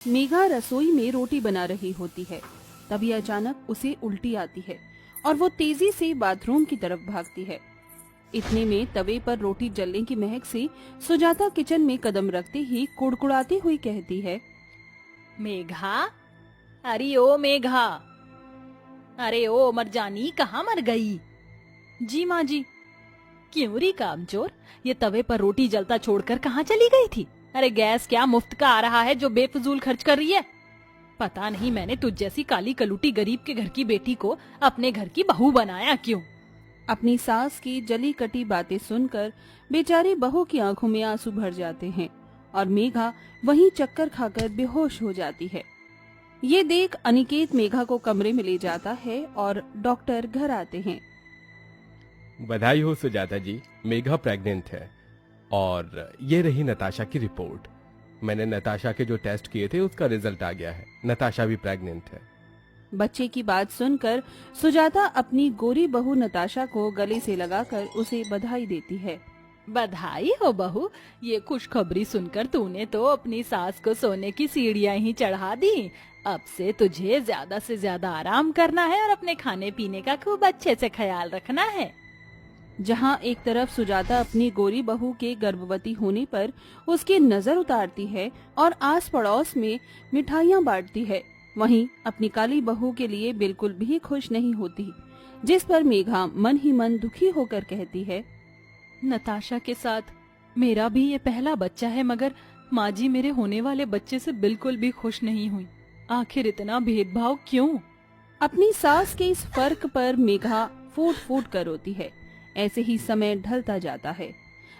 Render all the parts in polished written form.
मेघा रसोई में रोटी बना रही होती है। तभी अचानक उसे उल्टी आती है और वो तेजी से बाथरूम की तरफ भागती है। इतने में तवे पर रोटी जलने की महक से सुजाता किचन में कदम रखते ही कुड़कुड़ाती हुई कहती है, मेघा, अरे ओ मेघा, अरे ओ मरजानी, कहाँ मर गई? जी माँ जी। क्यों री कामचोर, ये तवे पर रोटी जलता छोड़कर कहाँ चली गई थी? अरे गैस क्या मुफ्त का आ रहा है जो बेफजूल खर्च कर रही है? पता नहीं मैंने तुझ जैसी काली कलूटी गरीब के घर की बेटी को अपने घर की बहू बनाया क्यों? अपनी सास की जली कटी बातें सुनकर बेचारी बहू की आंखों में आंसू भर जाते हैं और मेघा वहीं चक्कर खाकर बेहोश हो जाती है। ये देख अनिकेत मेघा को कमरे में ले जाता है और डॉक्टर घर आते हैं। बधाई हो सुजाता जी, मेघा प्रेग्नेंट है। और ये रही नताशा की रिपोर्ट। मैंने नताशा के जो टेस्ट किए थे उसका रिजल्ट आ गया है। नताशा भी प्रेग्नेंट है। बच्चे की बात सुनकर सुजाता अपनी गोरी बहू नताशा को गले से लगाकर उसे बधाई देती है। बधाई हो बहू, ये खुशखबरी सुनकर तूने तो अपनी सास को सोने की सीढ़ियां ही चढ़ा दी। अब से तुझे ज्यादा से ज्यादा आराम करना है और अपने खाने पीने का खूब अच्छे से ख्याल रखना है। जहाँ एक तरफ सुजाता अपनी गोरी बहू के गर्भवती होने पर उसकी नजर उतारती है और आस पड़ोस में मिठाइयाँ बांटती है, वहीं अपनी काली बहू के लिए बिल्कुल भी खुश नहीं होती, जिस पर मेघा मन ही मन दुखी होकर कहती है, नताशा के साथ मेरा भी ये पहला बच्चा है, मगर माँ जी मेरे होने वाले बच्चे से बिल्कुल भी खुश नहीं हुई। आखिर इतना भेदभाव क्यों? अपनी सास के इस फर्क पर मेघा फूट फूट कर रोती है। ऐसे ही समय ढलता जाता है।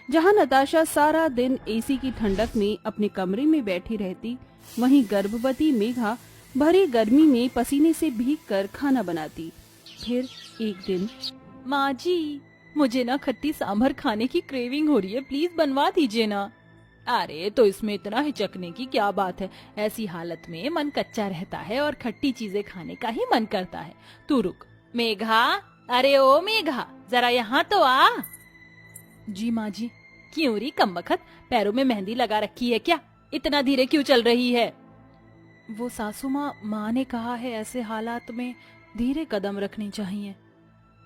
जहाँ नताशा सारा दिन एसी की ठंडक में अपने कमरे में बैठी रहती, वहीं गर्भवती मेघा भरी गर्मी में पसीने से भीगकर खाना बनाती। फिर एक दिन, माँ जी, मुझे ना खट्टी सांभर खाने की क्रेविंग हो रही है, प्लीज बनवा दीजिए ना। अरे तो इसमें इतना हिचकने की क्या बात है? ऐसी हालत में मन कच्चा रहता है और खट्टी चीजें खाने का ही मन करता है। तू रुक। मेघा, अरे ओ मेघा, जरा यहाँ तो आ। जी माँ जी। क्यों री कमबख्त, पैरों में मेहंदी लगा रखी है क्या? इतना धीरे क्यों चल रही है? वो सासू माँ ने कहा है ऐसे हालात में धीरे कदम रखनी चाहिए।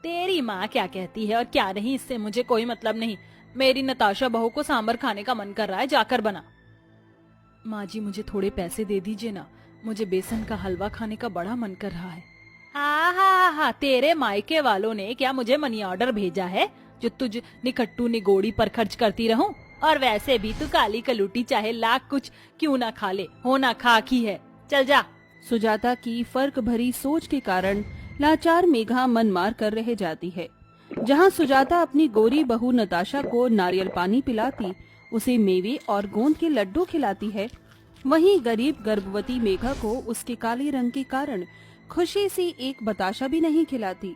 तेरी माँ क्या कहती है और क्या नहीं, इससे मुझे कोई मतलब नहीं। मेरी नताशा बहू को सांबर खाने का मन कर रहा है, जाकर बना। माँ जी, मुझे थोड़े पैसे दे दीजिए ना, मुझे बेसन का हलवा खाने का बड़ा मन कर रहा है। हा, तेरे मायके वालों ने क्या मुझे मनी ऑर्डर भेजा है जो तुझ निखट्टू निगोड़ी पर खर्च करती रहूं? और वैसे भी तू काली कलूटी चाहे लाख कुछ क्यों ना खा ले, होना खाक ही है। चल जा। सुजाता की फर्क भरी सोच के कारण लाचार मेघा मन मार कर रह जाती है। जहाँ सुजाता अपनी गोरी बहू नताशा को नारियल पानी पिलाती, उसे मेवे और गोंद के लड्डू खिलाती है, वहीं गरीब गर्भवती मेघा को उसके काले रंग के कारण खुशी से एक बताशा भी नहीं खिलाती।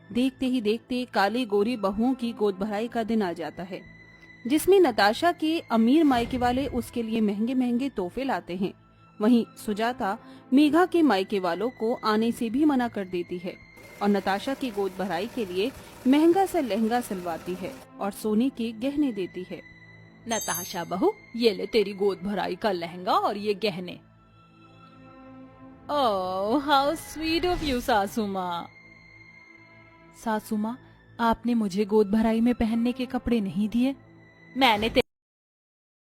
देखते ही देखते काली गोरी बहुओं की गोद भराई का दिन आ जाता है, जिसमें नताशा के अमीर मायके वाले उसके लिए महंगे महंगे तोहफे लाते हैं। वहीं सुजाता मेघा के मायके वालों को आने से भी मना कर देती है और नताशा की गोद भराई के लिए महंगा सा लहंगा सिलवाती है और सोने के गहने देती है। नताशा बहू, ये ले तेरी गोद भराई का लहंगा और ये गहने। ओह, हाउ स्वीट ऑफ यू सासू माँ। सासू माँ, आपने मुझे गोद भराई में पहनने के कपड़े नहीं दिए। मैंने